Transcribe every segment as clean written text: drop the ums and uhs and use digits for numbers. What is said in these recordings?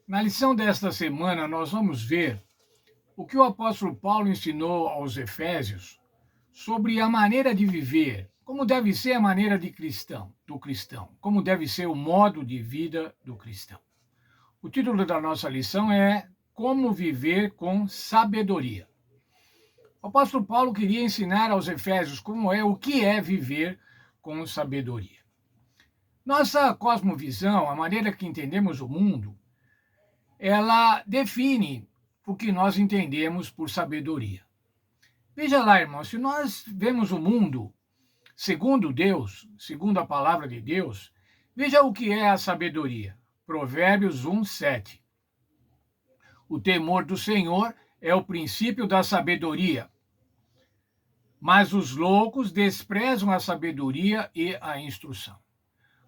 Na lição desta semana, nós vamos ver o que o apóstolo Paulo ensinou aos Efésios sobre a maneira de viver, como deve ser a maneira do cristão, como deve ser o modo de vida do cristão. O título da nossa lição é Como Viver com Sabedoria. O apóstolo Paulo queria ensinar aos Efésios o que é viver com sabedoria. Nossa cosmovisão, a maneira que entendemos o mundo, ela define o que nós entendemos por sabedoria. Veja lá, irmãos, se nós vemos o mundo segundo Deus, segundo a palavra de Deus, veja o que é a sabedoria. Provérbios 1:7. O temor do Senhor é o princípio da sabedoria, mas os loucos desprezam a sabedoria e a instrução.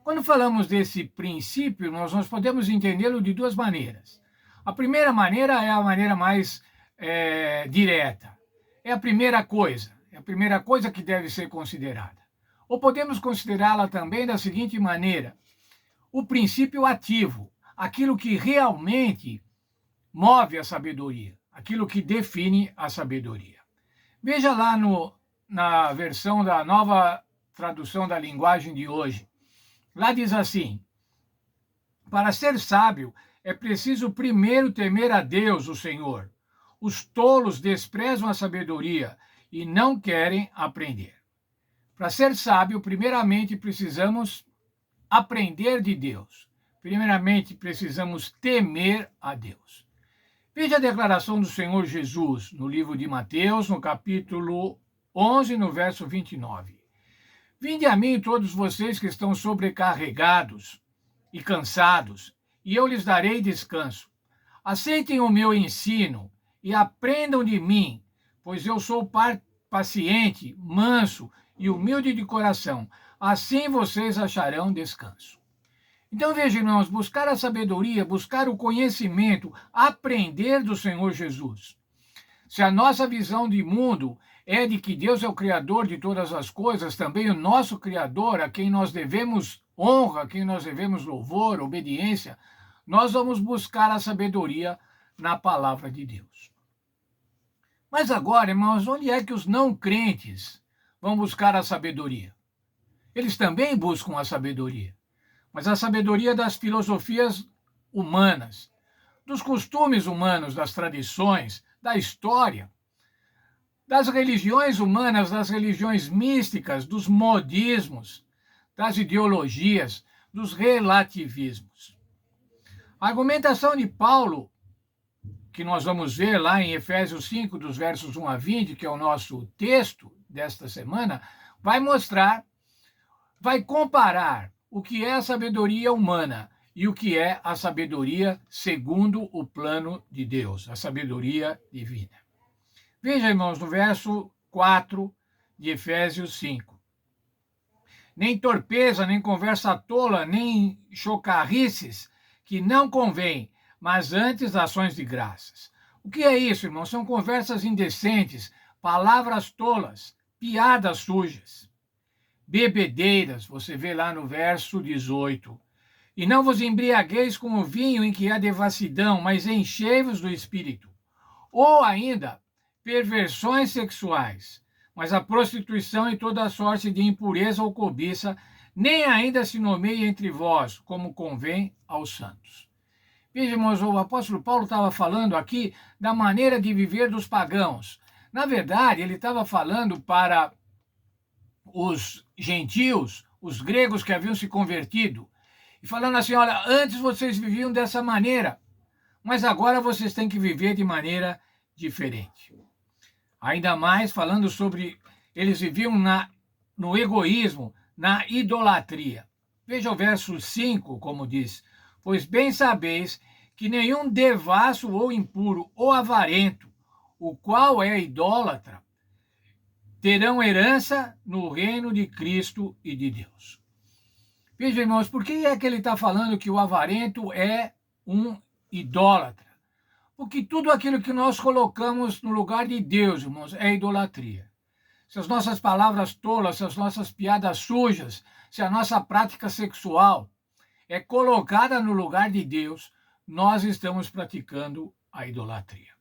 Quando falamos desse princípio, nós podemos entendê-lo de duas maneiras. A primeira maneira é a maneira mais direta. É a primeira coisa que deve ser considerada. Ou podemos considerá-la também da seguinte maneira: o princípio ativo, aquilo que realmente move a sabedoria, aquilo que define a sabedoria. Veja lá na versão da nova tradução da linguagem de hoje. Lá diz assim: para ser sábio, é preciso primeiro temer a Deus, o Senhor. Os tolos desprezam a sabedoria e não querem aprender. Para ser sábio, primeiramente precisamos aprender de Deus. Primeiramente precisamos temer a Deus. Veja a declaração do Senhor Jesus no livro de Mateus, no capítulo 11, no verso 29. Vinde a mim todos vocês que estão sobrecarregados e cansados, e eu lhes darei descanso. Aceitem o meu ensino e aprendam de mim, pois eu sou paciente, manso e humilde de coração. Assim vocês acharão descanso. Então vejam, irmãos, buscar a sabedoria, buscar o conhecimento, aprender do Senhor Jesus. Se a nossa visão de mundo é de que Deus é o Criador de todas as coisas, também o nosso Criador, a quem nós devemos honra, a quem nós devemos louvor, obediência, nós vamos buscar a sabedoria na palavra de Deus. Mas agora, irmãos, onde é que os não crentes vão buscar a sabedoria? Eles também buscam a sabedoria, mas a sabedoria das filosofias humanas, dos costumes humanos, das tradições, da história, das religiões humanas, das religiões místicas, dos modismos, das ideologias, dos relativismos. A argumentação de Paulo, que nós vamos ver lá em Efésios 5, dos versos 1 a 20, que é o nosso texto desta semana, vai comparar o que é a sabedoria humana e o que é a sabedoria segundo o plano de Deus, a sabedoria divina. Veja, irmãos, no verso 4 de Efésios 5. Nem torpeza, nem conversa tola, nem chocarrices, que não convém, mas antes ações de graças. O que é isso, irmãos? São conversas indecentes, palavras tolas, piadas sujas, bebedeiras, você vê lá no verso 18. E não vos embriagueis com o vinho em que há devassidão, mas enchei-vos do Espírito. Ou ainda, perversões sexuais, mas a prostituição e toda a sorte de impureza ou cobiça, nem ainda se nomeia entre vós, como convém aos santos. Veja, irmãos, o apóstolo Paulo estava falando aqui da maneira de viver dos pagãos. Na verdade, ele estava falando para os gentios, os gregos que haviam se convertido, e falando assim: olha, antes vocês viviam dessa maneira, mas agora vocês têm que viver de maneira diferente. Ainda mais falando sobre eles viviam no egoísmo, na idolatria. Veja o verso 5, como diz: pois bem sabeis que nenhum devasso ou impuro ou avarento, o qual é idólatra, terão herança no reino de Cristo e de Deus. Veja, irmãos, por que é que ele está falando que o avarento é um idólatra? Porque tudo aquilo que nós colocamos no lugar de Deus, irmãos, é idolatria. Se as nossas palavras tolas, se as nossas piadas sujas, se a nossa prática sexual é colocada no lugar de Deus, nós estamos praticando a idolatria.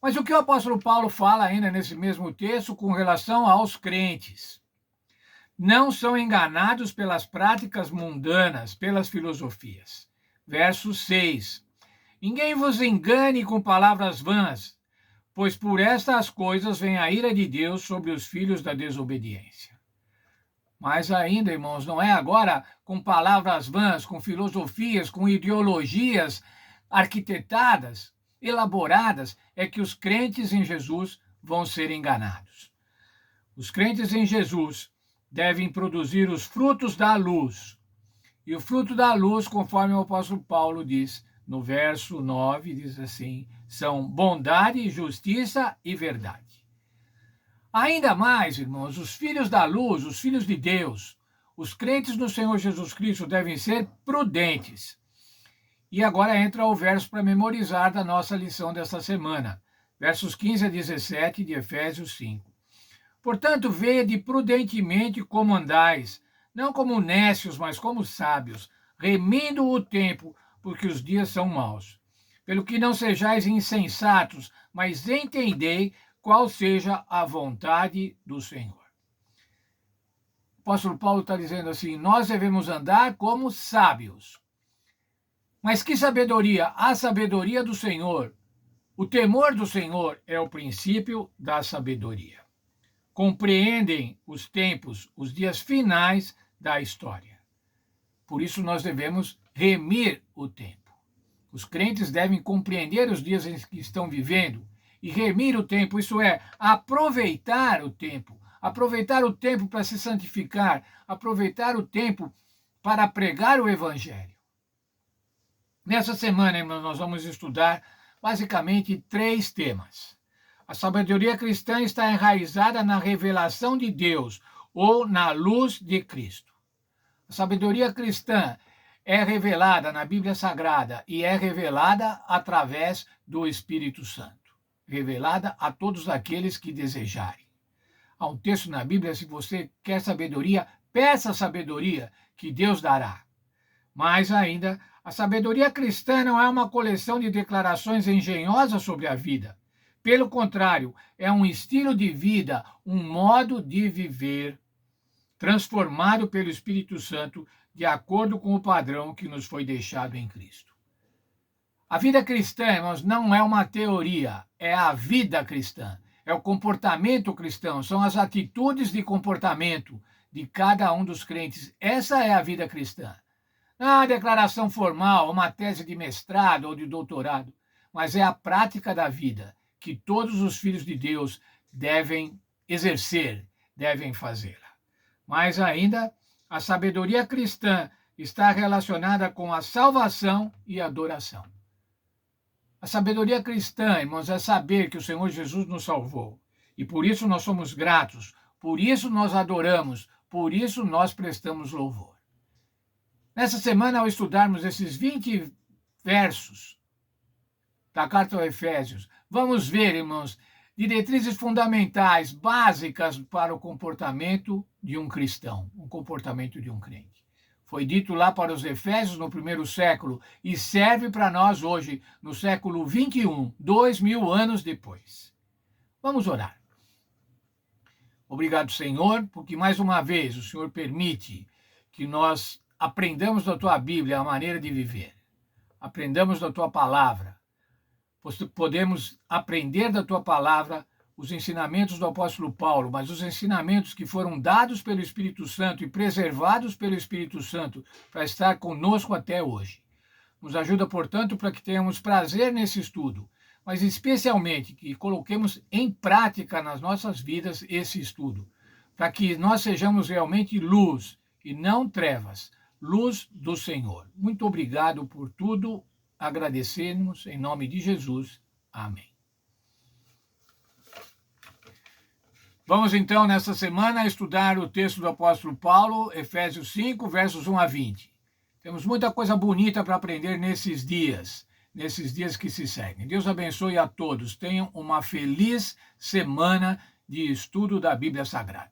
Mas o que o apóstolo Paulo fala ainda nesse mesmo texto com relação aos crentes? Não são enganados pelas práticas mundanas, pelas filosofias. Verso 6. Ninguém vos engane com palavras vãs, pois por estas coisas vem a ira de Deus sobre os filhos da desobediência. Mas ainda, irmãos, não é agora com palavras vãs, com filosofias, com ideologias arquitetadas, elaboradas, é que os crentes em Jesus vão ser enganados. Os crentes em Jesus devem produzir os frutos da luz. E o fruto da luz, conforme o apóstolo Paulo diz no verso 9, diz assim, são bondade, justiça e verdade. Ainda mais, irmãos, os filhos da luz, os filhos de Deus, os crentes no Senhor Jesus Cristo devem ser prudentes. E agora entra o verso para memorizar da nossa lição desta semana, versos 15 a 17 de Efésios 5. Portanto, vede prudentemente como andais, não como necios, mas como sábios, remindo o tempo, porque os dias são maus. Pelo que não sejais insensatos, mas entendei qual seja a vontade do Senhor. O apóstolo Paulo está dizendo assim, nós devemos andar como sábios. Mas que sabedoria? A sabedoria do Senhor. O temor do Senhor é o princípio da sabedoria. Compreendem os tempos, os dias finais da história. Por isso nós devemos remir o tempo. Os crentes devem compreender os dias em que estão vivendo e remir o tempo, isso é, aproveitar o tempo para se santificar, aproveitar o tempo para pregar o evangelho. Nessa semana, irmãos, nós vamos estudar basicamente 3 temas. A sabedoria cristã está enraizada na revelação de Deus ou na luz de Cristo. A sabedoria cristã é revelada na Bíblia Sagrada e é revelada através do Espírito Santo. Revelada a todos aqueles que desejarem. Há um texto na Bíblia, se você quer sabedoria, peça sabedoria que Deus dará. Mais ainda, a sabedoria cristã não é uma coleção de declarações engenhosas sobre a vida. Pelo contrário, é um estilo de vida, um modo de viver, transformado pelo Espírito Santo, de acordo com o padrão que nos foi deixado em Cristo. A vida cristã, irmãos, não é uma teoria, é a vida cristã, é o comportamento cristão, são as atitudes de comportamento de cada um dos crentes. Essa é a vida cristã. Não é uma declaração formal, uma tese de mestrado ou de doutorado, mas é a prática da vida que todos os filhos de Deus devem exercer, devem fazê-la. Mais ainda, a sabedoria cristã está relacionada com a salvação e a adoração. A sabedoria cristã, irmãos, é saber que o Senhor Jesus nos salvou. E por isso nós somos gratos, por isso nós adoramos, por isso nós prestamos louvor. Nessa semana, ao estudarmos esses 20 versos da carta aos Efésios, vamos ver, irmãos, diretrizes fundamentais, básicas para o comportamento de um cristão, o comportamento de um crente. Foi dito lá para os Efésios no primeiro século e serve para nós hoje, no século 21, 2000 anos depois. Vamos orar. Obrigado, Senhor, porque mais uma vez o Senhor permite que nós aprendamos da Tua Bíblia a maneira de viver. Aprendamos da Tua Palavra. Podemos aprender da Tua Palavra os ensinamentos do apóstolo Paulo, mas os ensinamentos que foram dados pelo Espírito Santo e preservados pelo Espírito Santo para estar conosco até hoje. Nos ajuda, portanto, para que tenhamos prazer nesse estudo, mas especialmente que coloquemos em prática nas nossas vidas esse estudo, para que nós sejamos realmente luz e não trevas, luz do Senhor. Muito obrigado por tudo, agradecemos em nome de Jesus. Amém. Vamos então, nesta semana, estudar o texto do apóstolo Paulo, Efésios 5, versos 1 a 20. Temos muita coisa bonita para aprender nesses dias que se seguem. Deus abençoe a todos. Tenham uma feliz semana de estudo da Bíblia Sagrada.